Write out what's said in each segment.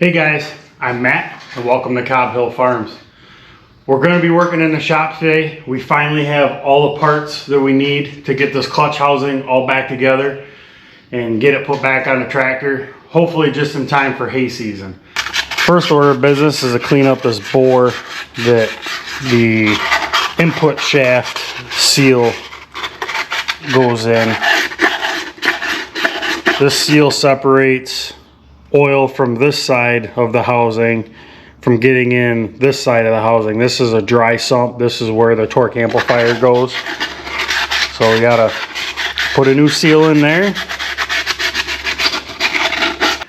Hey guys, I'm Matt and welcome to Cobb Hill Farms. We're going to be working in the shop today. We finally have all the parts that we need to get this clutch housing all back together and get it put back on the tractor, hopefully just in time for hay season. First order of business is to clean up this bore that the input shaft seal goes in. This seal separates oil from this side of the housing from getting in this side of the housing. This is a dry sump. This is where the torque amplifier goes. So we gotta put a new seal in there.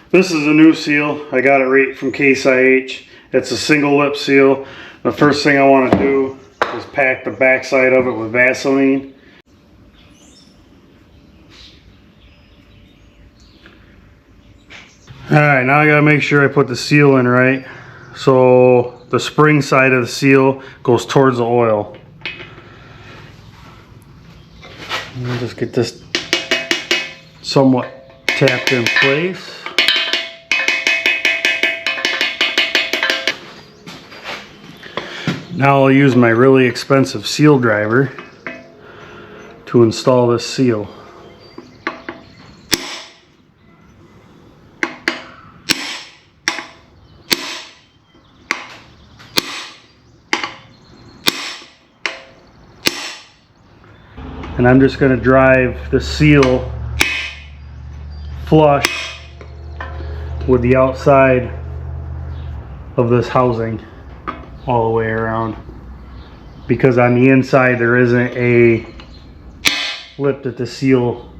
This is a new seal. I got it right from Case IH. It's a single lip seal. The first thing I want to do is pack the back side of it with Vaseline. Alright, now I gotta make sure I put the seal in right. So the spring side of the seal goes towards the oil. I'll just get this somewhat tapped in place. Now I'll use my really expensive seal driver to install this seal. And I'm just going to drive the seal flush with the outside of this housing all the way around, because on the inside there isn't a lip that the seal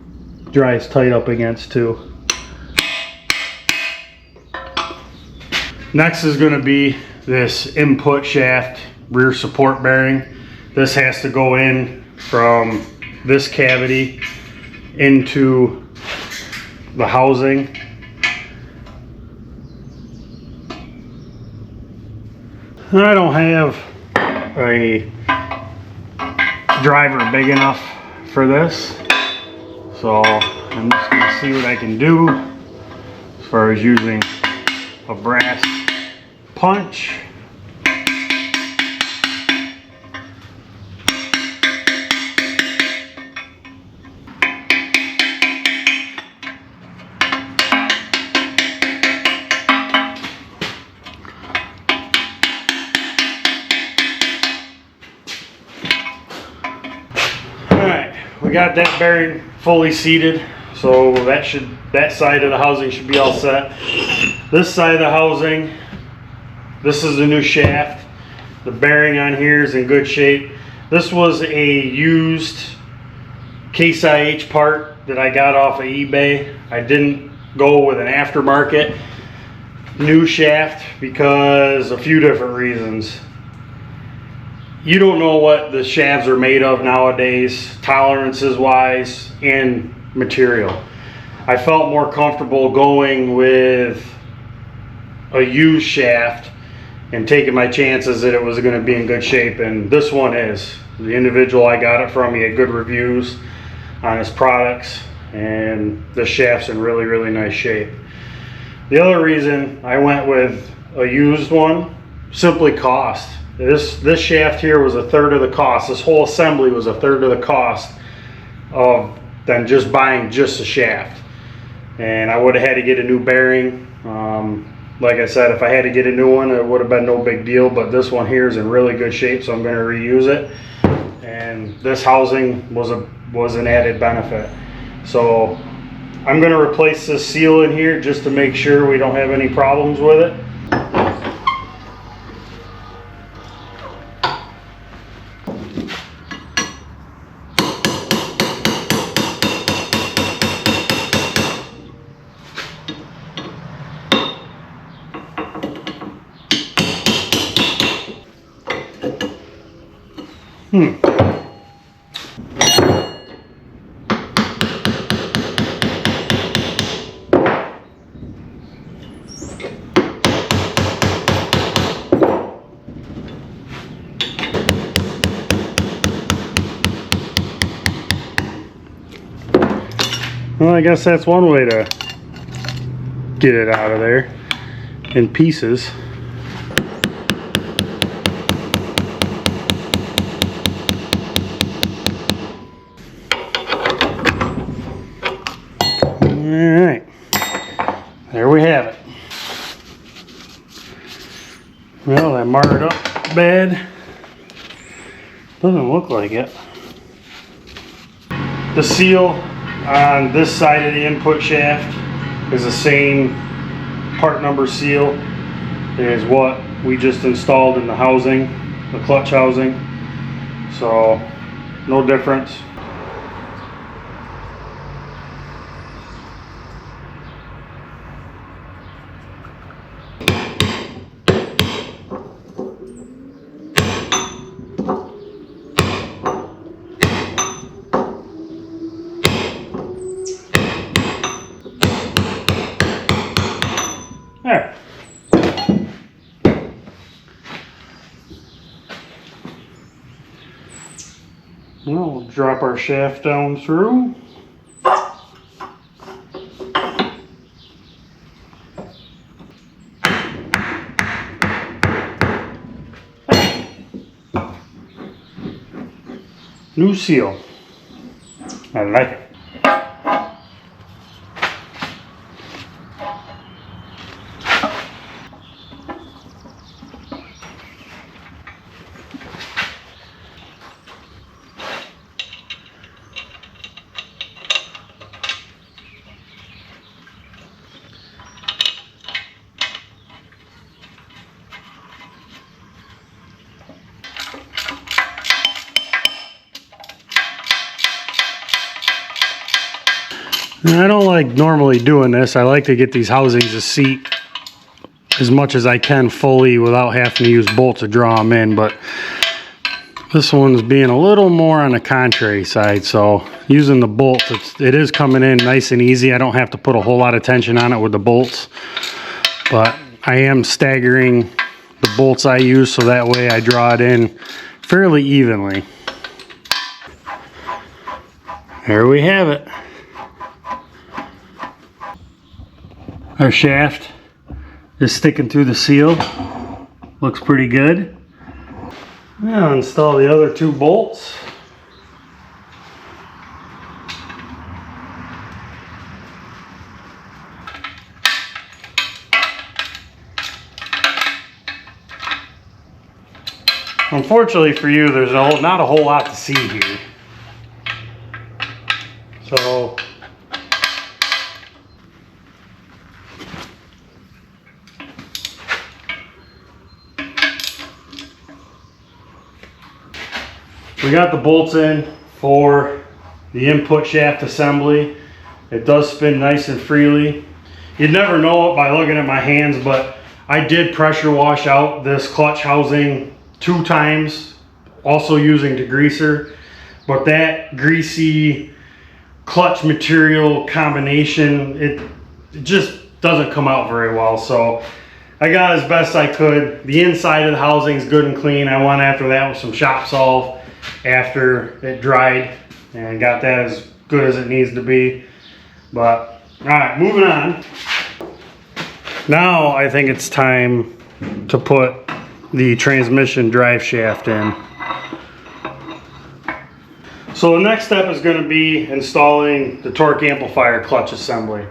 dries tight up against too. Next is going to be this input shaft rear support bearing. This has to go in from this cavity into the housing. I don't have a driver big enough for this, so I'm just going to see what I can do as far as using a brass punch. We got that bearing fully seated, so that side of the housing should be all set. This side of the housing, this is a new shaft. The bearing on here is in good shape. This was a used Case IH part that I got off of eBay. I didn't go with an aftermarket new shaft because a few different reasons. You don't know what the shafts are made of nowadays, tolerances wise and material. I felt more comfortable going with a used shaft and taking my chances that it was going to be in good shape, and this one is. The individual I got it from, he had good reviews on his products, and the shaft's in really, really nice shape. The other reason I went with a used one, simply cost. This shaft here was a third of the cost. This whole assembly was a third of the cost of than just buying just a shaft. And I would have had to get a new bearing. Like I said, if I had to get a new one, it would have been no big deal. But this one here is in really good shape, so I'm going to reuse it. And this housing was an added benefit. So I'm going to replace this seal in here just to make sure we don't have any problems with it. Well, I guess that's one way to get it out of there. in pieces. Alright, there we have it. Well, I marred up bad. Doesn't look like it. The seal on this side of the input shaft is the same part number seal as what we just installed in the housing, the clutch housing. So, no difference. There. Well, we'll drop our shaft down through. New seal. I like it. I don't like normally doing this. I like to get these housings to seat as much as I can fully without having to use bolts to draw them in, but this one's being a little more on the contrary side, so using the bolts, it is coming in nice and easy. I don't have to put a whole lot of tension on it with the bolts, but I am staggering the bolts I use so that way I draw it in fairly evenly. There we have it. Our shaft is sticking through the seal. Looks pretty good. Now install the other two bolts. Unfortunately for you, there's not a whole lot to see here. So we got the bolts in for the input shaft assembly. It does spin nice and freely. You'd never know it by looking at my hands, but I did pressure wash out this clutch housing 2 times, also using degreaser. But that greasy clutch material combination, it just doesn't come out very well. So I got as best I could. The inside of the housing is good and clean. I went after that with some shop solve after it dried and got that as good as it needs to be. But all right, moving on. Now I think it's time to put the transmission drive shaft in. So the next step is going to be installing the Torque Amplifier clutch assembly.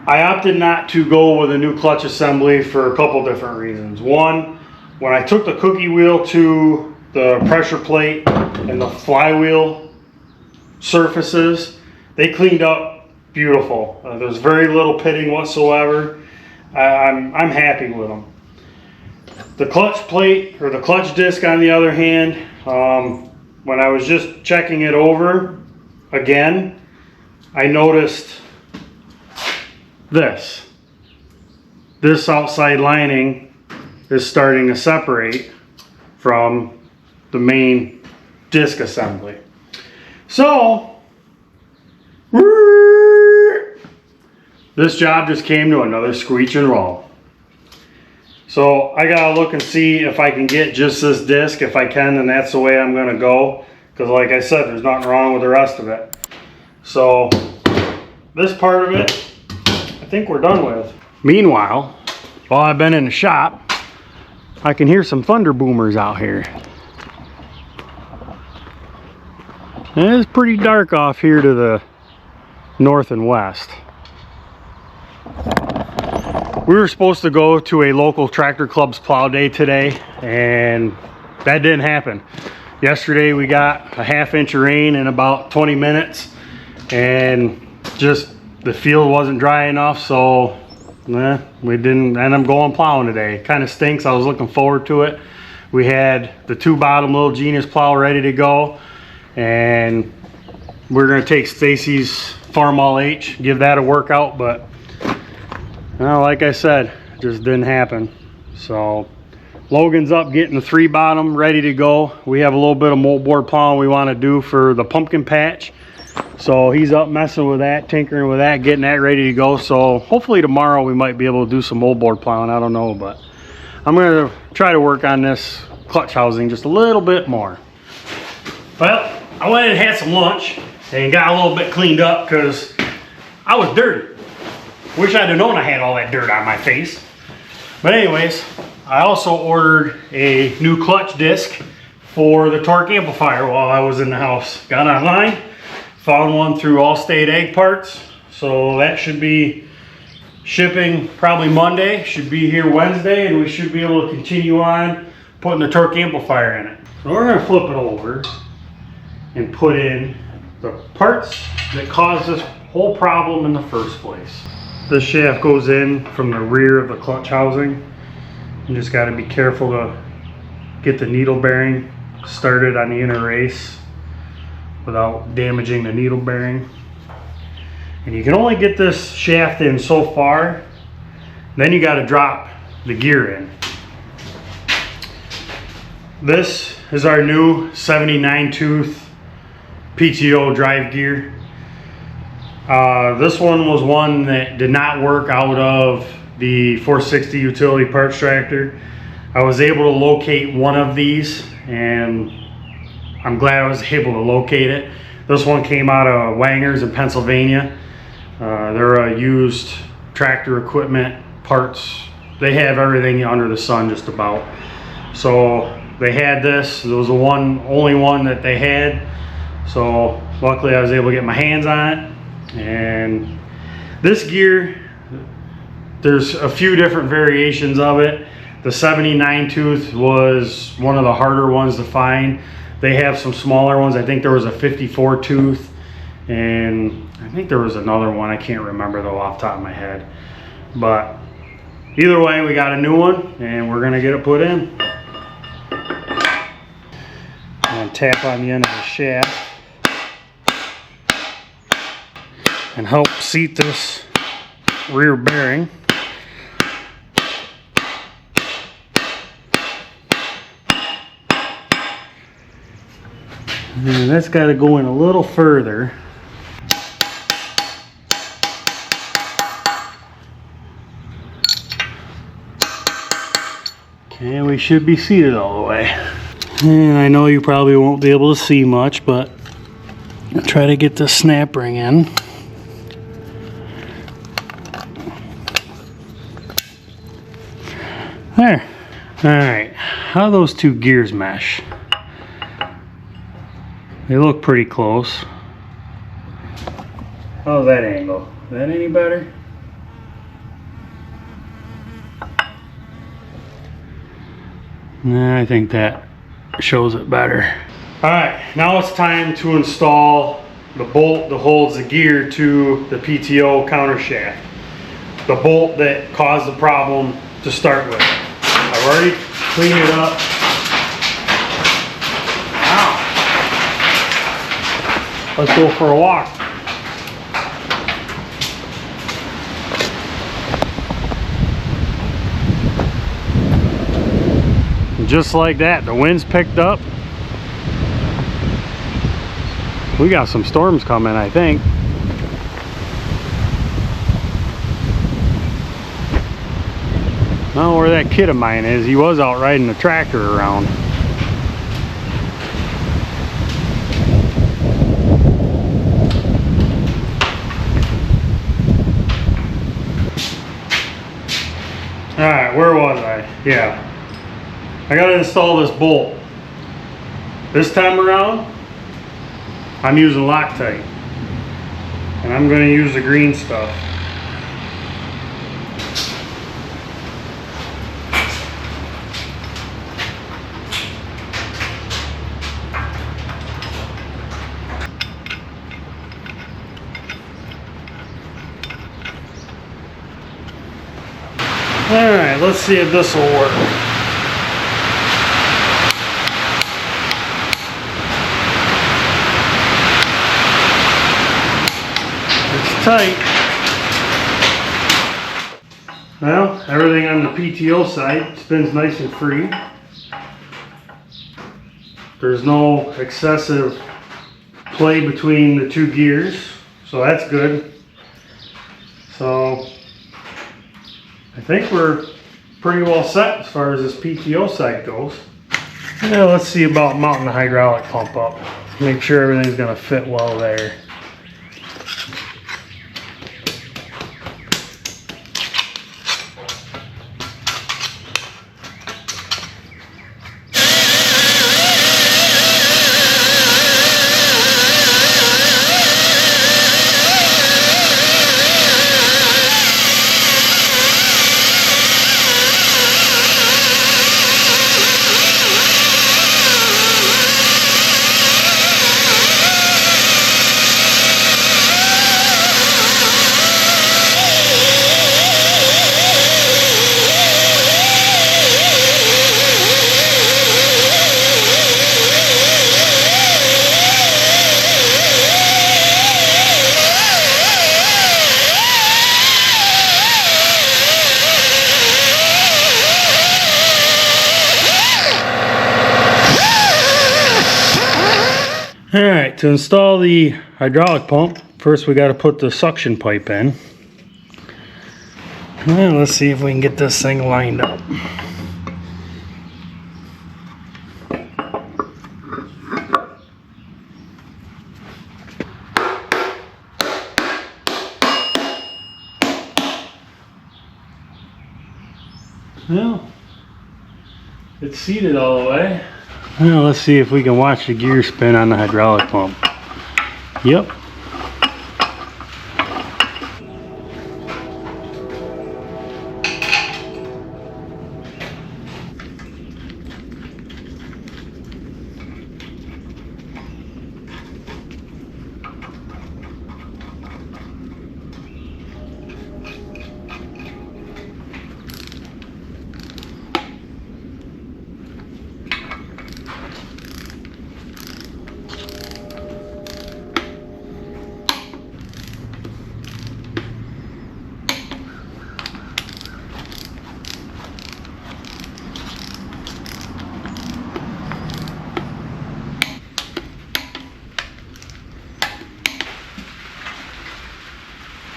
I opted not to go with a new clutch assembly for a couple different reasons. One, when I took the cookie wheel to the pressure plate and the flywheel surfaces, they cleaned up beautiful. There's very little pitting whatsoever. I'm happy with them. The clutch plate, or the clutch disc on the other hand, when I was just checking it over again, I noticed this outside lining is starting to separate from the main disc assembly. So this job just came to another screech and roll. So I gotta look and see if I can get just this disc. If I can, then that's the way I'm gonna go, because like I said, there's nothing wrong with the rest of it. So this part of it, I think we're done with. Meanwhile, while I've been in the shop, I can hear some thunder boomers out here. And it's pretty dark off here to the north and west. We were supposed to go to a local tractor club's plow day today, and that didn't happen. Yesterday we got a half-inch of rain in about 20 minutes, and just the field wasn't dry enough, so we didn't end up going plowing today. It kind of stinks. I was looking forward to it. We had the 2-bottom little Genius plow ready to go, and we're going to take Stacy's Farmall H, give that a workout, but well, like I said, it just didn't happen. So Logan's up getting the 3-bottom ready to go. We have a little bit of moldboard plowing we want to do for the pumpkin patch. So he's up messing with that, tinkering with that, getting that ready to go. So hopefully tomorrow we might be able to do some moldboard plowing. I don't know, but I'm going to try to work on this clutch housing just a little bit more. Well, I went and had some lunch and got a little bit cleaned up because I was dirty. Wish I'd have known I had all that dirt on my face. But anyways, I also ordered a new clutch disc for the Torque Amplifier while I was in the house. Got online, found one through Allstate Ag Parts. So that should be shipping probably Monday. Should be here Wednesday, and we should be able to continue on putting the Torque Amplifier in it. So we're going to flip it over and put in the parts that caused this whole problem in the first place. This shaft goes in from the rear of the clutch housing. You just got to be careful to get the needle bearing started on the inner race without damaging the needle bearing. And you can only get this shaft in so far, then you got to drop the gear in. This is our new 79 tooth PTO drive gear. This one was one that did not work out of the 460 utility parts tractor. I was able to locate one of these, and I'm glad I was able to locate it. This one came out of Wanger's in Pennsylvania. They're a used tractor equipment parts. They have everything under the sun just about. So they had this. It was the only one that they had. So luckily I was able to get my hands on it. And this gear, there's a few different variations of it. The 79 tooth was one of the harder ones to find. They have some smaller ones. I think there was a 54 tooth, and I think there was another one. I can't remember though off the top of my head. But either way, we got a new one, and we're gonna get it put in. And tap on the end of the shaft and help seat this rear bearing. And that's got to go in a little further. Okay, we should be seated all the way. And I know you probably won't be able to see much, but I'll try to get the snap ring in. There. Alright, how do those two gears mesh? They look pretty close. How's that angle? Is that any better? Nah, I think that shows it better. Alright, now it's time to install the bolt that holds the gear to the PTO counter shaft. The bolt that caused the problem to start with. I've already cleaned it up. Now, let's go for a walk. And just like that, the wind's picked up. We got some storms coming, I think. I don't know where that kid of mine is. He was out riding the tractor around. Alright, where was I? Yeah. I gotta install this bolt. This time around, I'm using Loctite. And I'm gonna use the green stuff. Alright, let's see if this will work. It's tight. Well, everything on the PTO side spins nice and free. There's no excessive play between the two gears, so that's good. So I think we're pretty well set as far as this PTO side goes. Now let's see about mounting the hydraulic pump up. Make sure everything's gonna fit well there. Alright, to install the hydraulic pump, first we got to put the suction pipe in. Well, let's see if we can get this thing lined up. Well, it's seated all the way. Well, let's see if we can watch the gear spin on the hydraulic pump. Yep.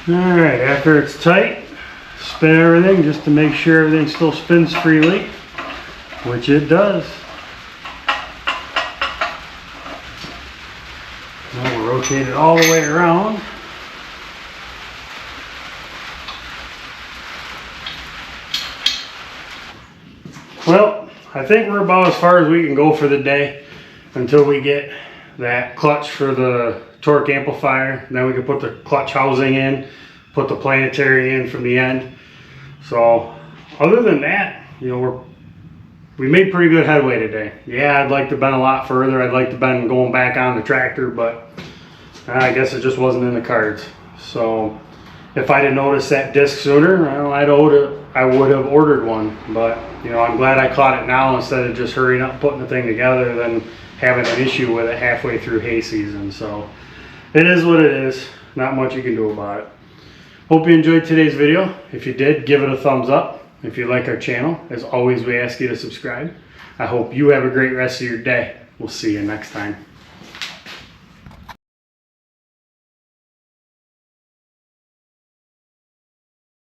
Alright, after it's tight, spin everything just to make sure everything still spins freely, which it does. Now we'll rotate it all the way around. Well, I think we're about as far as we can go for the day until we get that clutch for the Torque Amplifier. Then we can put the clutch housing in, put the planetary in from the end. So other than that, you know, we made pretty good headway today. Yeah, I'd like to bend a lot further. I'd like to bend going back on the tractor, but I guess it just wasn't in the cards. So if I'd have noticed that disc sooner, well, I would have ordered one. But you know, I'm glad I caught it now instead of just hurrying up putting the thing together than having an issue with it halfway through hay season. So it is what it is. Not much you can do about it. Hope you enjoyed today's video. If you did, give it a thumbs up. If you like our channel, as always, we ask you to subscribe. I hope you have a great rest of your day. We'll see you next time.